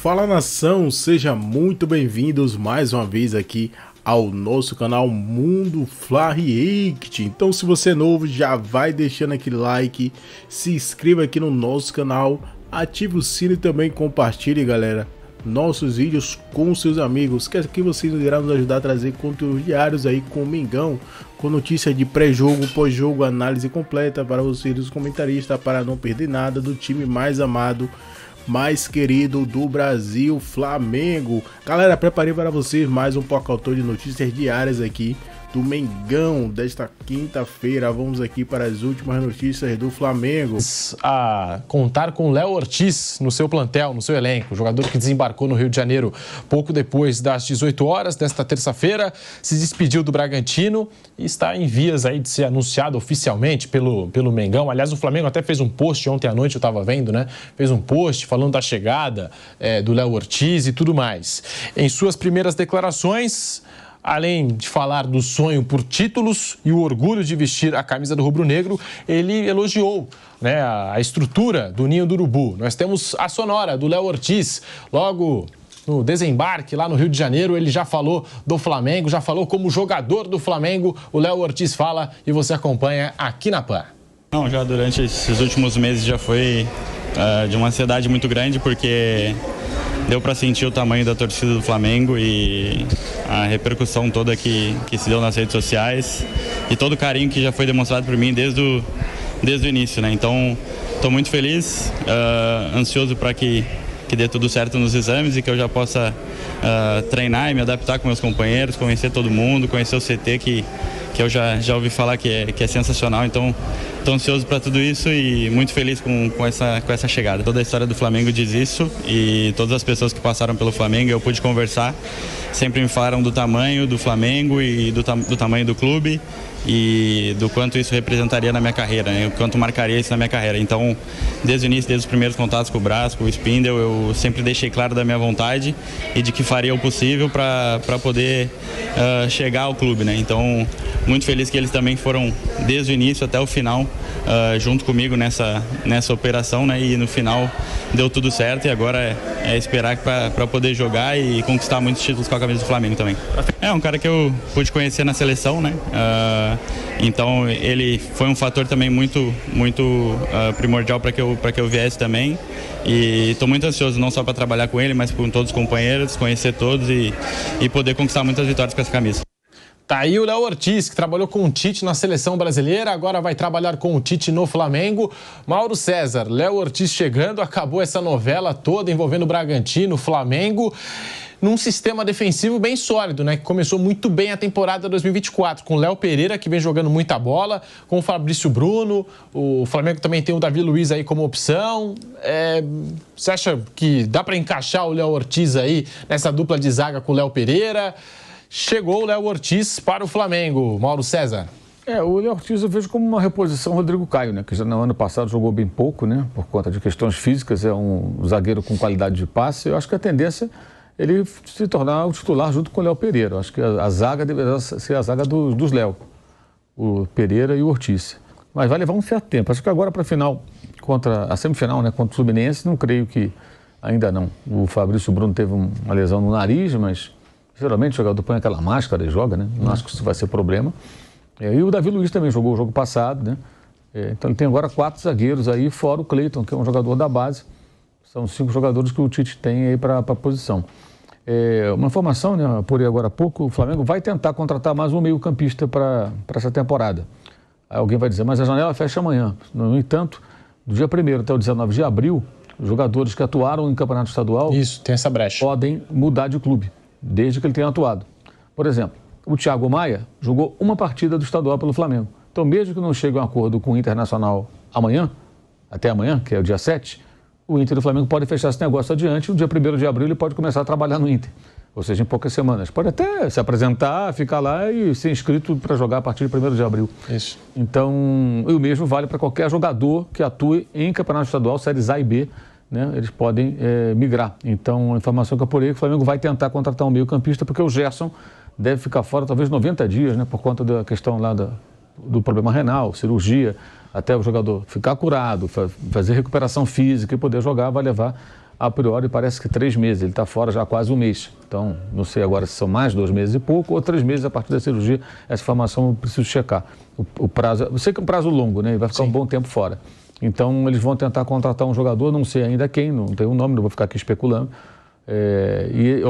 Fala nação, sejam muito bem-vindos mais uma vez aqui ao nosso canal Mundo Fla React. Então, se você é novo, já vai deixando aquele like, se inscreva aqui no nosso canal, ative o sino e também compartilhe, galera, nossos vídeos com seus amigos, que aqui vocês irão nos ajudar a trazer conteúdos diários aí com o Mengão, com notícias de pré-jogo, pós-jogo, análise completa para vocês, os comentaristas, para não perder nada do time mais amado, mais querido do Brasil, Flamengo. Galera, preparei para vocês mais um pacote de notícias diárias aqui do Mengão desta quinta-feira. Vamos aqui para as últimas notícias do Flamengo. A contar com Léo Ortiz no seu plantel, no seu elenco, o jogador que desembarcou no Rio de Janeiro pouco depois das 18 horas desta terça-feira, se despediu do Bragantino e está em vias aí de ser anunciado oficialmente pelo Mengão. Aliás, o Flamengo até fez um post ontem à noite, eu estava vendo, né? Fez um post falando da chegada do Léo Ortiz e tudo mais. Em suas primeiras declarações, além de falar do sonho por títulos e o orgulho de vestir a camisa do rubro-negro, ele elogiou, né, a estrutura do Ninho do Urubu. Nós temos a sonora do Léo Ortiz, logo no desembarque lá no Rio de Janeiro. Ele já falou do Flamengo, já falou como jogador do Flamengo. O Léo Ortiz fala e você acompanha aqui na PAN. Não, já durante esses últimos meses já foi de uma ansiedade muito grande, porque deu para sentir o tamanho da torcida do Flamengo e a repercussão toda que se deu nas redes sociais e todo o carinho que já foi demonstrado por mim desde o início, né? Então, estou muito feliz, ansioso para que dê tudo certo nos exames e que eu já possa treinar e me adaptar com meus companheiros, conhecer todo mundo, conhecer o CT que eu já ouvi falar que é sensacional. Então, estou ansioso para tudo isso e muito feliz com essa chegada. Toda a história do Flamengo diz isso e todas as pessoas que passaram pelo Flamengo, eu pude conversar, sempre me falaram do tamanho do Flamengo e do tamanho do clube e do quanto isso representaria na minha carreira, né? O quanto marcaria isso na minha carreira. Então, desde o início, desde os primeiros contatos com o Brás, com o Spindel, eu sempre deixei claro da minha vontade e de que faria o possível para poder chegar ao clube, né? Então, muito feliz que eles também foram desde o início até o final junto comigo nessa operação, né? E no final deu tudo certo e agora é esperar para poder jogar e conquistar muitos títulos com a camisa do Flamengo também. É um cara que eu pude conhecer na seleção, né? Então ele foi um fator também muito primordial para que eu viesse também e estou muito ansioso não só para trabalhar com ele, mas com todos os companheiros, conhecer todos e poder conquistar muitas vitórias com essa camisa. Tá aí o Léo Ortiz, que trabalhou com o Tite na seleção brasileira, agora vai trabalhar com o Tite no Flamengo. Mauro César, Léo Ortiz chegando, acabou essa novela toda envolvendo o Bragantino, Flamengo, num sistema defensivo bem sólido, né? Que começou muito bem a temporada 2024, com o Léo Pereira, que vem jogando muita bola, com o Fabrício Bruno, o Flamengo também tem o Davi Luiz aí como opção. Você acha que dá para encaixar o Léo Ortiz aí nessa dupla de zaga com o Léo Pereira? Chegou o Léo Ortiz para o Flamengo. Mauro César. O Léo Ortiz eu vejo como uma reposição ao Rodrigo Caio, né? Que já no ano passado jogou bem pouco, né? Por conta de questões físicas, é um zagueiro com qualidade de passe. Eu acho que a tendência é ele se tornar o titular junto com o Léo Pereira. Eu acho que a zaga deveria ser a zaga dos Léo, o Pereira e o Ortiz. Mas vai levar um certo tempo. Acho que agora para a final, a semifinal, né? Contra o Fluminense, não creio que ainda não. O Fabrício Bruno teve uma lesão no nariz, mas geralmente o jogador põe aquela máscara e joga, né? Não acho que isso vai ser problema. E o Davi Luiz também jogou o jogo passado, né? Então ele tem agora 4 zagueiros aí, fora o Cleiton, que é um jogador da base. São 5 jogadores que o Tite tem aí para a posição. Uma informação, né? Apurei agora há pouco, o Flamengo vai tentar contratar mais um meio-campista para essa temporada. Aí alguém vai dizer, mas a janela fecha amanhã. No entanto, do dia 1º até o 19 de abril, os jogadores que atuaram em campeonato estadual tem essa brecha, podem mudar de clube, desde que ele tenha atuado. Por exemplo, o Thiago Maia jogou uma partida do estadual pelo Flamengo. Então, mesmo que não chegue a um acordo com o Internacional até amanhã, que é o dia 7, o Inter e o Flamengo podem fechar esse negócio adiante. No dia 1º de abril ele pode começar a trabalhar no Inter, ou seja, em poucas semanas. Pode até se apresentar, ficar lá e ser inscrito para jogar a partir de 1º de abril. Isso. Então, e o mesmo vale para qualquer jogador que atue em campeonato estadual, séries A e B, né? Eles podem migrar. Então, a informação que eu apurei é que o Flamengo vai tentar contratar um meio-campista, porque o Gerson deve ficar fora talvez 90 dias, né? Por conta da questão lá do problema renal, cirurgia, até o jogador ficar curado, fazer recuperação física e poder jogar, vai levar a priori parece que 3 meses, ele está fora já há quase um mês. Então, não sei agora se são mais 2 meses e pouco ou 3 meses a partir da cirurgia. Essa informação eu preciso checar. O prazo, eu sei que é um prazo longo, né? Ele vai ficar um bom tempo fora. Então, eles vão tentar contratar um jogador, não sei ainda quem, não tem um nome, não vou ficar aqui especulando. E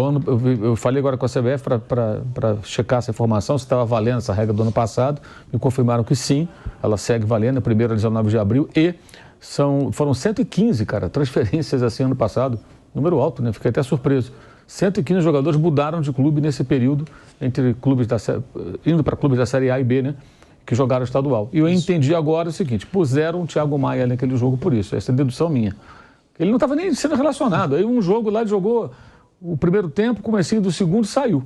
eu falei agora com a CBF para checar essa informação, se estava valendo essa regra do ano passado. Me confirmaram que sim, ela segue valendo, a primeira a 19 de abril. E foram 115, cara, transferências assim ano passado. Número alto, né? Fiquei até surpreso. 115 jogadores mudaram de clube nesse período, entre clubes indo para clubes da Série A e B, né? Que jogaram estadual. E eu entendi agora o seguinte: puseram o Thiago Maia naquele jogo por isso. Essa é a dedução minha. Ele não estava nem sendo relacionado. Aí um jogo lá, ele jogou o primeiro tempo, comecinho do segundo, saiu.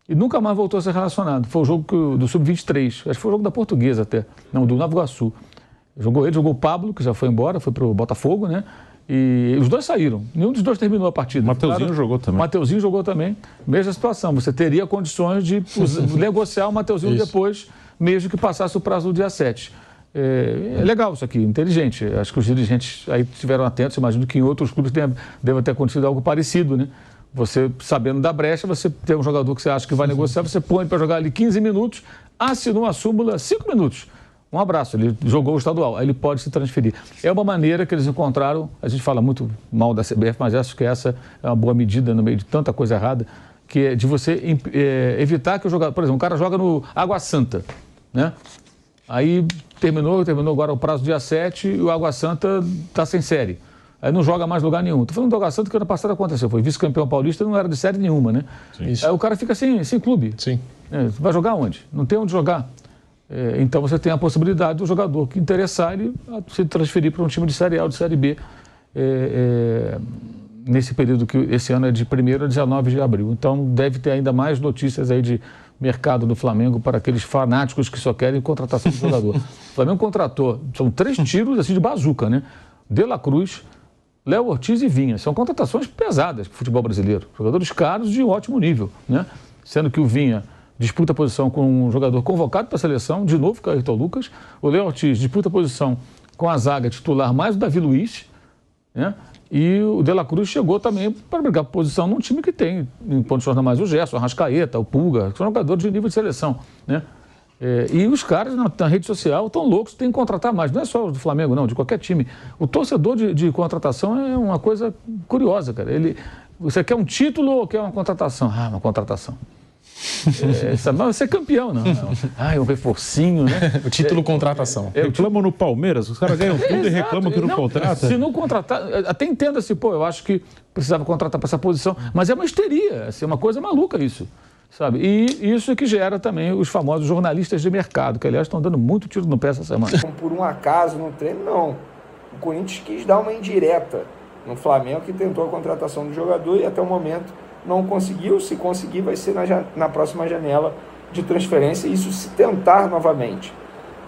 E nunca mais voltou a ser relacionado. Foi o jogo do Sub-23. Acho que foi o jogo da Portuguesa até. Não, do Nova Iguaçu. Jogou o Pablo, que já foi embora, foi para o Botafogo, né? E os dois saíram. Nenhum dos dois terminou a partida. Mateuzinho jogou também. Mateuzinho jogou também. Mesma situação. Você teria condições de negociar o Mateuzinho depois, mesmo que passasse o prazo do dia 7. É legal isso aqui, inteligente. Acho que os dirigentes aí estiveram atentos. Imagino que em outros clubes deva ter acontecido algo parecido, né? Você, sabendo da brecha, você tem um jogador que você acha que vai negociar, você põe para jogar ali 15 minutos, assinou a súmula 5 minutos. Um abraço, ele jogou o estadual, aí ele pode se transferir. É uma maneira que eles encontraram, a gente fala muito mal da CBF, mas acho que essa é uma boa medida no meio de tanta coisa errada, que é de você evitar que o jogador... Por exemplo, um cara joga no Água Santa, né? Aí terminou agora o prazo dia 7 e o Água Santa está sem série. Aí não joga mais lugar nenhum. Estou falando do Água Santa que ano passado aconteceu, foi vice-campeão paulista e não era de série nenhuma, né? Aí o cara fica sem clube. Sim. Vai jogar onde? Não tem onde jogar. Então você tem a possibilidade do jogador que interessar ele se transferir para um time de Série A ou de Série B nesse período que esse ano é de 1º a 19 de abril. Então deve ter ainda mais notícias aí de mercado do Flamengo para aqueles fanáticos que só querem contratação de jogador. O Flamengo contratou, são 3 tiros assim de bazuca, né? De La Cruz, Léo Ortiz e Vinha. São contratações pesadas para o futebol brasileiro. Jogadores caros de ótimo nível, né? Sendo que o Vinha disputa a posição com um jogador convocado para a seleção, de novo, que é o Ayrton Lucas. O Léo Ortiz disputa a posição com a zaga titular mais o Davi Luiz, né? E o De La Cruz chegou também para brigar por posição num time que tem, em condições normais, o Gerson, o Arrascaeta, o Pulga, que são jogadores de nível de seleção, né? E os caras na rede social estão loucos, tem que contratar mais. Não é só do Flamengo, não, de qualquer time. O torcedor de contratação é uma coisa curiosa, cara. Você quer um título ou quer uma contratação? Ah, uma contratação. Mas você é campeão, não. Um reforcinho, né? O título contratação. Reclamam no Palmeiras, os caras ganham tudo e reclamam que não contrata. Se não contratar, até entendo assim, eu acho que precisava contratar para essa posição, mas é uma histeria, assim, uma coisa maluca isso, sabe? E isso é que gera também os famosos jornalistas de mercado, que aliás estão dando muito tiro no pé essa semana. Por um acaso no treino, não. O Corinthians quis dar uma indireta no Flamengo, que tentou a contratação do jogador e até o momento não conseguiu. Se conseguir, vai ser na próxima janela de transferência, isso se tentar novamente.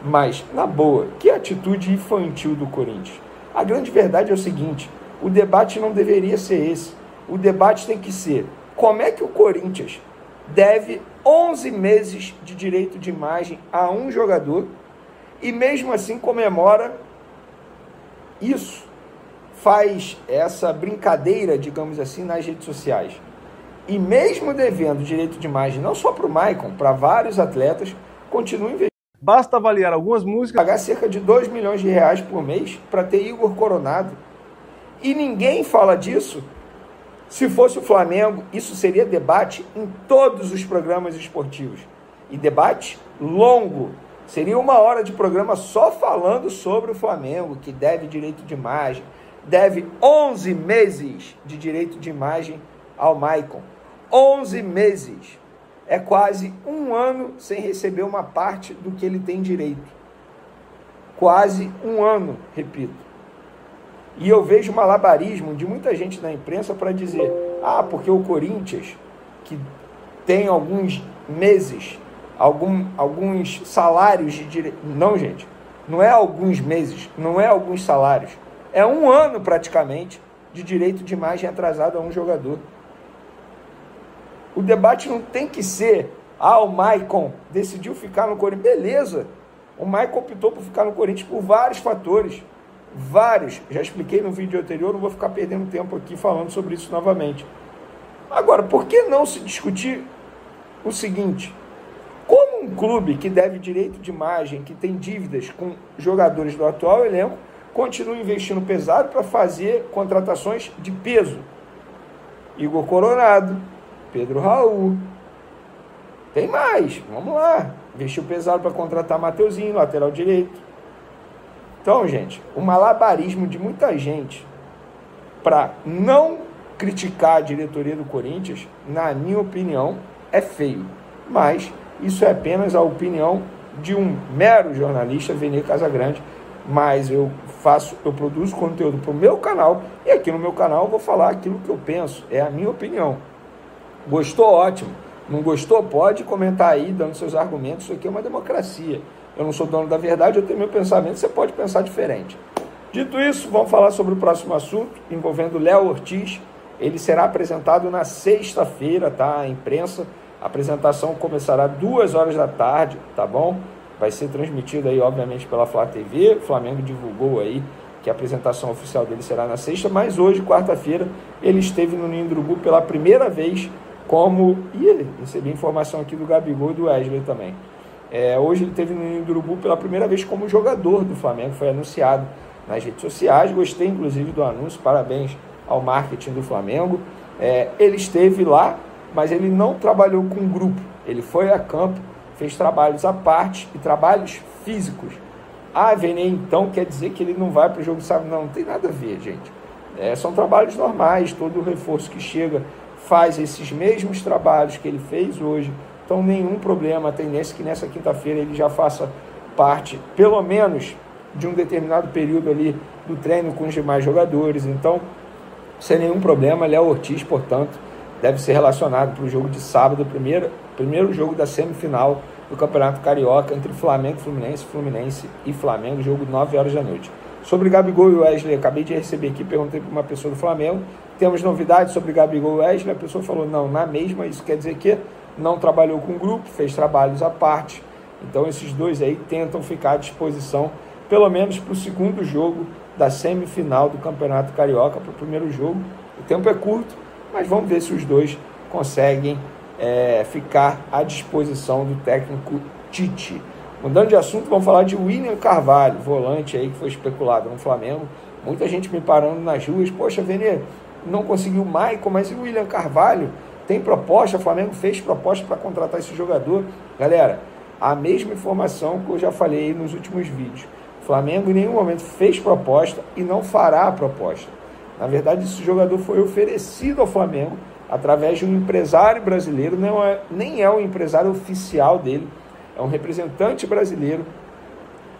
Mas, na boa, que atitude infantil do Corinthians. A grande verdade é o seguinte: o debate não deveria ser esse. O debate tem que ser: como é que o Corinthians deve 11 meses de direito de imagem a um jogador e mesmo assim comemora isso, faz essa brincadeira, digamos assim, nas redes sociais. E mesmo devendo direito de imagem não só para o Maicon, para vários atletas, continua investindo. Basta avaliar algumas músicas. Pagar cerca de 2 milhões de reais por mês para ter Igor Coronado. E ninguém fala disso. Se fosse o Flamengo, isso seria debate em todos os programas esportivos. E debate longo. Seria 1 hora de programa só falando sobre o Flamengo, que deve direito de imagem. Deve 11 meses de direito de imagem ao Maicon. 11 meses. É quase 1 ano sem receber uma parte do que ele tem direito. Quase 1 ano, repito. E eu vejo malabarismo de muita gente na imprensa para dizer: porque o Corinthians, que tem alguns meses, alguns salários de direito... Não, gente, não é alguns meses, não é alguns salários. É 1 ano, praticamente, de direito de imagem atrasado a um jogador. O debate não tem que ser: o Maicon decidiu ficar no Corinthians. Beleza, o Maicon optou por ficar no Corinthians por vários fatores. vários, já expliquei no vídeo anterior, não vou ficar perdendo tempo aqui falando sobre isso novamente. Agora, por que não se discutir o seguinte? Como um clube que deve direito de imagem, que tem dívidas com jogadores do atual elenco, continua investindo pesado para fazer contratações de peso? Igor Coronado, Pedro Raul, tem mais, vamos lá, investiu pesado para contratar Mateuzinho, lateral direito. Então, gente, o malabarismo de muita gente para não criticar a diretoria do Corinthians, na minha opinião, é feio. Mas isso é apenas a opinião de um mero jornalista, Vene Casagrande. Mas eu produzo conteúdo para o meu canal, e aqui no meu canal eu vou falar aquilo que eu penso, é a minha opinião. Gostou? Ótimo. Não gostou? Pode comentar aí, dando seus argumentos. Isso aqui é uma democracia. Eu não sou dono da verdade, eu tenho meu pensamento, você pode pensar diferente. Dito isso, vamos falar sobre o próximo assunto, envolvendo Léo Ortiz. Ele será apresentado na sexta-feira, tá? A imprensa. A apresentação começará 2h da tarde, tá bom? Vai ser transmitido aí, obviamente, pela Flá TV. O Flamengo divulgou aí que a apresentação oficial dele será na sexta, mas hoje, quarta-feira, ele esteve no Ninho do Urubu pela primeira vez como... recebi informação aqui do Gabigol e do Wesley também. Hoje ele esteve no Ninho do Urubu pela primeira vez como jogador do Flamengo, foi anunciado nas redes sociais, gostei inclusive do anúncio, parabéns ao marketing do Flamengo. Ele esteve lá, mas ele não trabalhou com um grupo, ele foi a campo, fez trabalhos à parte e trabalhos físicos. Vene, então, quer dizer que ele não vai para o jogo, sabe? Não tem nada a ver, gente. São trabalhos normais, todo o reforço que chega faz esses mesmos trabalhos que ele fez hoje, então nenhum problema. A tendência é que nessa quinta-feira ele já faça parte, pelo menos, de um determinado período ali do treino com os demais jogadores, então, sem nenhum problema. Léo Ortiz, portanto, deve ser relacionado para o jogo de sábado, primeiro jogo da semifinal do Campeonato Carioca entre Flamengo, Fluminense e Flamengo, jogo 9h da noite. Sobre Gabigol e Wesley, acabei de receber aqui, perguntei para uma pessoa do Flamengo, temos novidades sobre Gabigol e Wesley? A pessoa falou, não, na mesma, isso quer dizer que não trabalhou com o grupo, fez trabalhos à parte, então esses dois aí tentam ficar à disposição, pelo menos para o segundo jogo da semifinal do Campeonato Carioca. Para o primeiro jogo, o tempo é curto, mas vamos ver se os dois conseguem ficar à disposição do técnico Tite. Mudando de assunto, vamos falar de William Carvalho, volante aí que foi especulado no Flamengo. Muita gente me parando nas ruas, poxa, Vene, não conseguiu o Maicon, mas e o William Carvalho? Tem proposta, o Flamengo fez proposta para contratar esse jogador. Galera, a mesma informação que eu já falei nos últimos vídeos. O Flamengo em nenhum momento fez proposta e não fará a proposta. Na verdade, esse jogador foi oferecido ao Flamengo através de um empresário brasileiro, nem é um empresário oficial dele, é um representante brasileiro.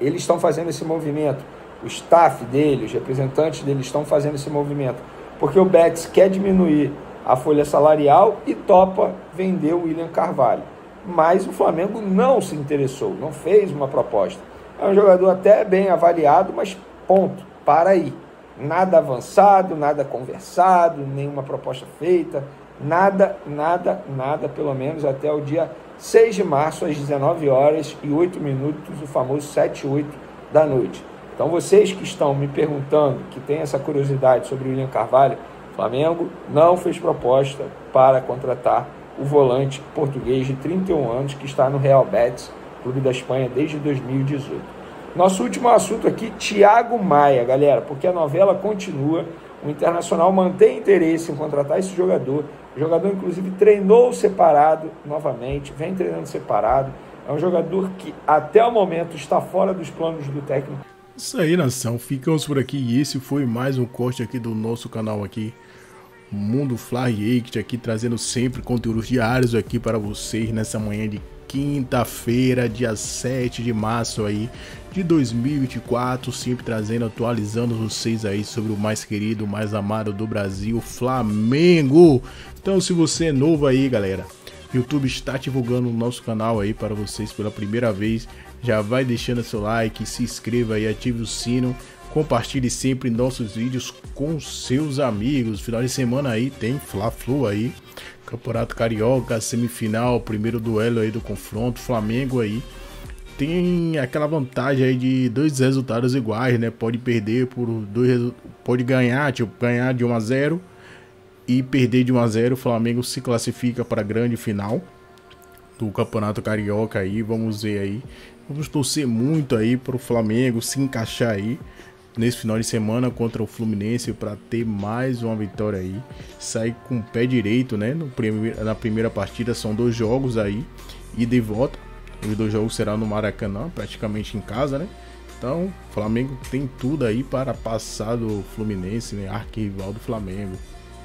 Eles estão fazendo esse movimento, o staff dele, os representantes dele estão fazendo esse movimento, porque o Betis quer diminuir a folha salarial e topa vender o William Carvalho. Mas o Flamengo não se interessou, não fez uma proposta. É um jogador até bem avaliado, mas ponto, para aí. Nada avançado, nada conversado, nenhuma proposta feita, nada, pelo menos até o dia 6 de março, às 19h08, o famoso 7-8 da noite. Então vocês que estão me perguntando, que tem essa curiosidade sobre o William Carvalho, o Flamengo não fez proposta para contratar o volante português de 31 anos que está no Real Betis, clube da Espanha, desde 2018. Nosso último assunto aqui, Thiago Maia, galera, porque a novela continua, o Internacional mantém interesse em contratar esse jogador, o jogador inclusive treinou separado novamente, vem treinando separado, é um jogador que até o momento está fora dos planos do técnico. Isso aí, nação, ficamos por aqui e esse foi mais um corte aqui do nosso canal aqui, Mundo Fla React, aqui trazendo sempre conteúdos diários aqui para vocês nessa manhã de quinta-feira, dia 7 de março aí de 2024, sempre trazendo, atualizando vocês aí sobre o mais querido, mais amado do Brasil, Flamengo. Então, se você é novo aí, galera, YouTube está divulgando o nosso canal aí para vocês pela primeira vez. Já vai deixando seu like, se inscreva aí, ative o sino, compartilhe sempre nossos vídeos com seus amigos. Final de semana aí tem Fla-Flu aí, Campeonato Carioca, semifinal, primeiro duelo aí do confronto, Flamengo aí tem aquela vantagem aí de 2 resultados iguais, né? Pode perder por 2, pode ganhar, tipo, ganhar de 1-0 e perder de 1-0. O Flamengo se classifica para a grande final do Campeonato Carioca aí. Vamos ver aí. Vamos torcer muito aí para o Flamengo se encaixar aí nesse final de semana contra o Fluminense para ter mais uma vitória aí. Sair com o pé direito, né? Na primeira partida são 2 jogos aí, ida e volta. Os 2 jogos serão no Maracanã, praticamente em casa, né? Então, o Flamengo tem tudo aí para passar do Fluminense, né? Arquirrival do Flamengo.